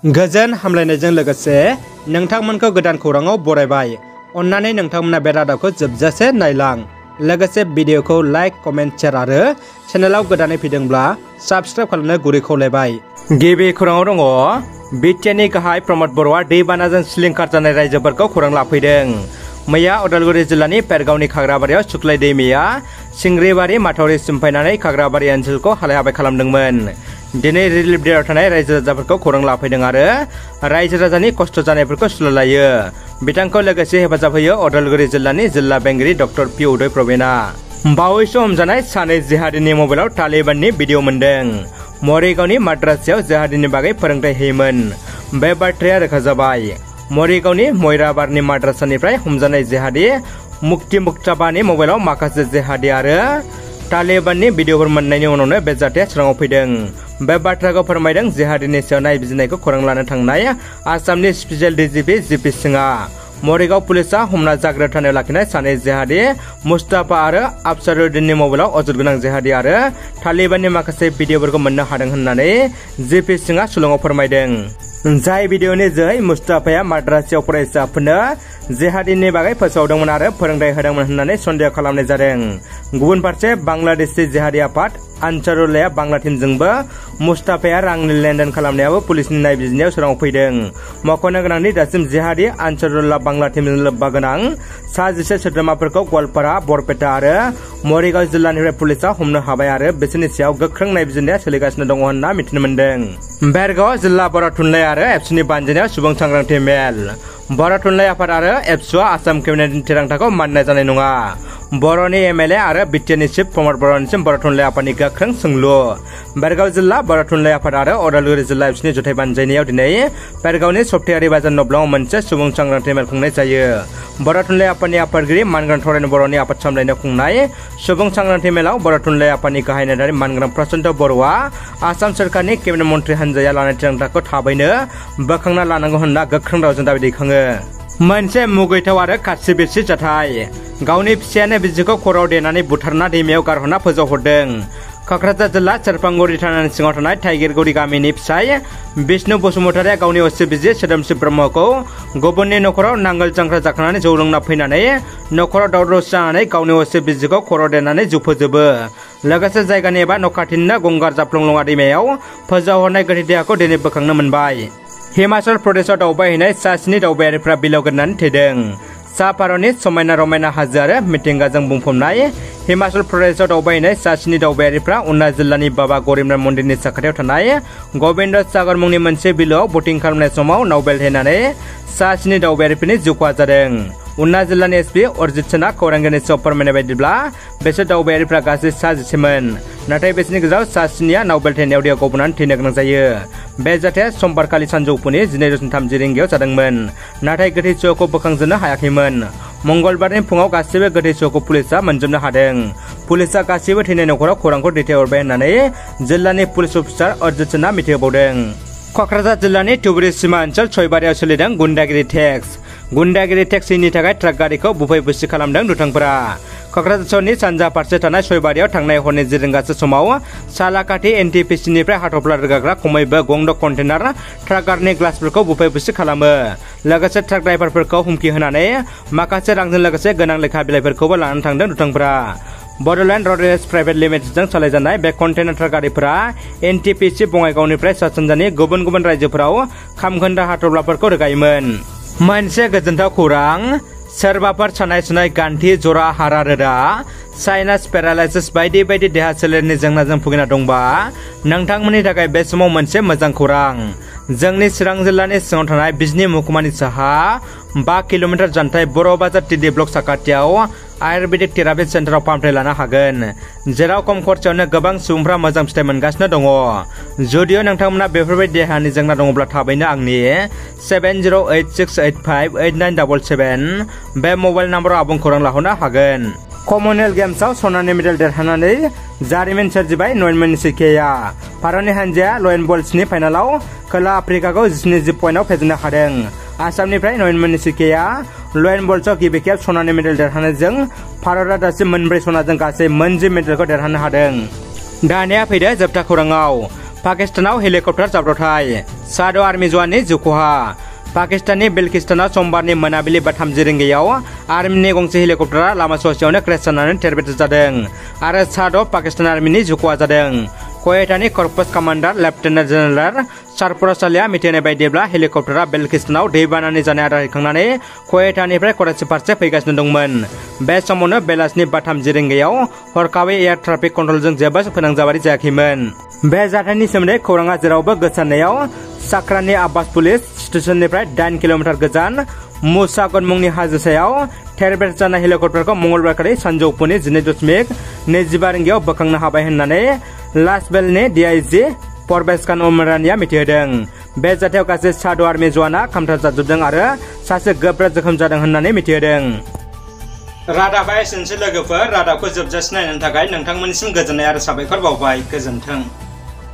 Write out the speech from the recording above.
गोजोन हामलायनायजों लोगोसे नोंथांमोनखौ गोदान खौराङाव बरायबाय। अन्नानै नोंथांमोना बे रादाबखौ जोबजासे नायलां। लोगोसे भिडिअखौ लाइक, कमेन्ट, शेयार आरो चेनेलाव गोदानै फैदोंब्ला साबस्क्राइब खालामनो गुरै खावलायबाय। गिबि खौराङाव दङ बिटिआरनि गाहाय प्रमद बर'आ दैबानाजों सिलिंखार जानाय रायजोफोरखौ खौरां लाफैदों। मैया उदालगुरि जिल्लानि पेरगावनि खाग्राबारियाव सुख्लाय दैमाया सिंग्रिबारि माथावरि सिमफायनानै खाग्राबारि ओनसोलखौ हालाय-हाबाय खालामदोंमोन। दिनै रिलिफ डेआव थानाय रायजो राजाफोरखौ खौरां लाफैदों आरो रायजो राजानि खस्थ' जानायफोरखौ सुलायो। बिथांखौ लोगोसे हेफाजाब होयो उदालगुरि जिल्लानि जिल्ला बेंगिरि डक्टर पि उदय प्रबीणआ। बावैसो हमजानाय सानै जिहादिनि मबाइलाव तालिबाननि भिडिअ मोन्दों। मरिगावनि माद्रासायाव जिहादिनि बागै फोरोंथाय होयोमोन। बे बाथ्राया रोखा जाबाय। मरिगावनि मयराबारनि माद्रासानिफ्राय हमजानाय जिहादी मुक्ति मुक्ताबानि मबाइलाव माखासे जिहादी आरो तालिबाननि भिडिअफोर मोननायनि उनावनो बे जाथाया सिगाङाव फैदों। बे बाथ्राखौ फोरमायदों जिहादीनि सायाव नायबिजिरनायखौ खौरां लानो थांनाय आसामनि स्पेसियेल डिजिपि जिपि सिंहआ। मरिगाव पुलिसा हमना जाग्रा थानायाव लाखिनाय सानै जिहादी मुस्ताफा आरो आफसारुद्दिननि मबाइलाव अजद गोनां जिहादी आरो तालिबाननि माखासे भिडिअफोरखौ मोननो हादों होननानै जिपि सिंहआ सुलुङाव फोरमायदों। जाय भिडिअनि जोहै मुस्ताफाया माद्रासायाव फरायसाफोरनो जिहादीनि बागै फोसावदोंमोन आरो फोरोंथाय होदोंमोन होननानै सन्देह खालामनाय जादों। गुबुन फारसे बांलादेशि जिहादी आफाद आनसारुल्लाहया बांला टीमजोंबो मुस्ताफाया रांनि लेनदेन खालामनायाबो पुलिसनि नायबिजिरनायाव सोराङाव फैदों। मख'नो गोनांदि दासिम जिहादी आनसारुल्लाह बांला टीमजों लोब्बा गोनां 11 सोद्रोमाफोरखौ गवालपारा, बरपेटा आरो मरिगाव जिल्लानिफ्राय पुलिसा हमनो हाबाय आरो बिसोरनि सायाव गोख्रों नायबिजिरनाया सोलिगासिनो दङ होनना मिथिनो मोन्दों। बेरगाव जिल्ला बर' थुनलाइ आरो एबसुनि बानजायनायाव सुबुं सांग्रांथि मेल। बर' थुनलाइ आफाद आरो एबसुआ आसाम केबिनेटनि थिरांथाखौ मानिनाय जानाय नङा। बर'नि एमएलए आरो बिटिआरनि चिफ प्रमद बर'निसिम बर' थुनलाइ आफादनि गोख्रों सोंलु। बेरगाव जिल्ला बर' थुनलाइ आफाद आरो उदालगुरि जिल्ला एबसुनि जथाय बानजायनायाव दिनै बेरगावनि सप्तायारि बाजार नब्लाङाव मोनसे सुबुं सांग्रांथि मेल खुंनाय जायो। बर' थुनलाइ आफादनि आफादगिरि मानगोनां थरायन बर'नि आफाद सामलायनायाव खुंनाय सुबुं सांग्रांथि मेलाव बर' थुनलाइ आफादनि गाहाय नेहाथारि मानगोनां प्रशान्त बर'आ आसाम सोरखारनि केबिनेट मन्थ्रि हान्जाया लानाय थिरांथाखौ थाबैनो बोखांना लानांगौ होनना गोख्रों रावजों दाबि दैखाङो। मोनसे मुगैथाव आरो खाथि बिरसि जाथाय। गावनि फिसायानो बिसिखौ खर'आव देनानै बुथारना दैमायाव गारहरना फोजावहरदों। क'क्राझार जिल्ला सेरफांगुरि थानानि सिङाव थानाय थाइगिरगुरि गामिनि फिसाय बिष्णु बसुमतारिया गावनि असे बिसि सोदोमस्रि ब्रह्मखौ गुबुननि न'खराव नांगोल जांख्रा जाखांनानै जौ लोंना फैनानै न'खराव दावराव जानानै गावनि असे बिसिखौ खर' देनानै जिउ फोजोबो। लोगोसे जायगानि एबा न' खाथिनिनो गंगार जाफ्लंलङा दैमायाव फोजावहरनाय गोथै देहाखौ दिनै बोखांनो मोनबाय। हिमाचल प्रदेशआव दावबायहैनाय सा 7 दावबायारिफ्रा बिलोआव गोदोनानै थैदों। सा भारतनि समायना रमायना हाजो आरो मिथिंगाजों बुंफबनाय हिमाचल प्रदेशआव दावबायहैनाय सा 7 दावबायारिफ्रा उना जिल्लानि बाबा गरिबनाथ मन्दिरनि साखाथियाव थानाय गबिन्द सागर मुंनि मोनसे बिलोआव बटिं खालामनाय समाव नाव बेलथायनानै सा 7 दावबायारिफोरनि जिउ खहा जादों। उना जिल्लानि एसपि अरजित सेनआ खौरांगिरिनि सिगाङाव फोरमायनाय बायदिब्ला बिसोर दावबायारिफ्रा गासै सा 10मोन। नाथाय बिसोरनि गेजेराव सा 7आ नाव बेलथायनायाव दैयाव गबनानै थैनो गोनां जायो। बे जाथाया समबारखालि सानजौफुनि 12:30 रिंगायाव जादोंमोन। नाथाय गोथै सह'खौ बोखांजोबनो हायाखैमोन। मंगलबारनि फुङाव गासैबो गोथै सह'खौ पुलिसा मोनजोबनो हादों। पुलिसा गासैबो थैनाय न'खराव खौरांखौ दैथायहरबाय होननानै जिल्लानि पुलिस अफिसार अरजित सेनआ मिथिहोबावदों। क'क्राझार जिल्लानि धुबुरी सिमा ओनसोल सयबारियाव सोलिदों गुन्डागिरि टेक्स। गुन्डागिरि टेक्सनि थाखाय ट्राक गारिखौ बुफाय बुसि खालामदों दुथांफोरा। क'क्राझार सहरनि सानजा फारसे थानाय सयबारियाव थांनाय हरनि 10 रिंगासो समाव सालाकाथि एनटिपिसिनिफ्राय हाथफ्ला रोगाग्रा खमैबो गंद' कन्टेनार ट्राक गारिनि ग्लासफोरखौ बुफाय बुसि खालामो। लोगोसे ट्राक ड्राइभारफोरखौ हुमखि होनानै माखासे रांजों लोगोसे गोनां लेखा बिलाइफोरखौबो लानानै थांदों दुथांफोरा। बड'लेण्ड रडरेज प्राइभेट लिमिटेडजों सालायजानाय बे कन्टेनार ट्राक गारिफोरा एनटिपिसि बङाइगावनिफ्राय सा सानजानि गुबुन गुबुन रायजोफोराव खामखोन्दा हाथफ्लाफोरखौ रोगायोमोन। मोनसे गोजोनथाव खौरां। सोरबाफोर सानाय सुनाय, गान्थि, जरा, हारा रोदा, साइनास, पेरालाइसिस बायदि बायदि देहा सोलेरनि जेंनाजों भुगिना दंबा नोंथांमोननि थाखाय बे समाव मोनसे मोजां खौरां। जोंनि चिरां जिल्लानि सिङाव थानाय बिजनी महकुमानि साहा 5 किल'मिटार जानथाय बर' बाजार टिडि ब्लक साखाथियाव आयुर्वेदिक थेरापि सेन्टाराव फाहामथाय लानो हागोन। जेराव खम खरसायावनो गोबां सुबुंफ्रा मोजां फिथाइ मोनगासिनो दङ। जुदिअ नोंथांमोना बेफोरबायदि देहानि जेंना दङब्ला थाबैनो आंनि 7086858977 बे मबाइल नाम्बाराव आबुं खौरां लाहरनो हागोन। कमनवेल्थ गेम्सआव सनानि मेडेल देरहानानै जारिमिन सोरजिबाय नयन मनीषिकेया। भारतनि हानजाया लयन बल्सनि फाइनालाव खोला आफ्रिकाखौ 70 पइन्टआव फेजेननो हादों। आसामनिफ्राय नयन मनीषिकेया लयन बल्सआव गिबि खेब सनानि मेडेल देरहानायजों भारतआ दासिम 4 सनाजों गासै 10 मेडेलखौ देरहानो हादों। दानिया फैदो जोबथा खौराङाव। पाकिस्तानाव हेलिकप्टार जाब्रबथाय। साद आर्मी जवाननि जिउ खहा। पाकिस्ताननि बेलकिस्तानाव समबारनि मोनाबिलि 3:30 रिंगायाव आर्मिनि गंसे हेलिकप्टारा लामा ससेयावनो क्रेश जानानै थेर-बेथेर जादों आरो साद पाकिस्तान आर्मिनि जिउ खहा जादों। क्वेटानि कर्पस कमान्डार लेफ्टिनेन्ट जेनेरेल सरफराज आलीआ मिथिनाय बायदिब्ला हेलिकप्टारा बेलकिस्तानाव दैबानानि जानाय आदार हैखांनानै क्वेटानिफ्राय कराची फारसे फैगासिनो दंमोन। बे समावनो बेलासिनि 3:30 रिंगायाव हरखाबै एयार ट्राफिक कन्ट्रलजों जेबो फोनांजाबारि जायाखैमोन। बे जाथायनि सोमोन्दै खौराङा जेरावबो गोसारनायाव साक्रानि आब्बास पुलिस स्टेशननिफ्राय 8 किल'मिटार गोजान मुसागत मुंनि हाजो सायाव थेर-बेथेर जानाय हेलिकप्टारखौ मंगलबारखालि सानजौफुनि 12:25 रिंगायाव बोखांनो हाबाय होननानै लासबेलनि DIG परवेज खान उमरानिया मिथिहोदों। बे जाथायाव गासै साद आर्मि जवाना खामथाब जाजोबदों आरो सासे गोब्राब जोखोम जादों होननानै मिथिहोदों। रादाबा एसेनोसै लोगोफोर, रादाबखौ जोबजासिम नायनायनि थाखाय नोंथांमोननिसिम गोजोननाय आरो साबायखर बावबाय। गोजोन्थों।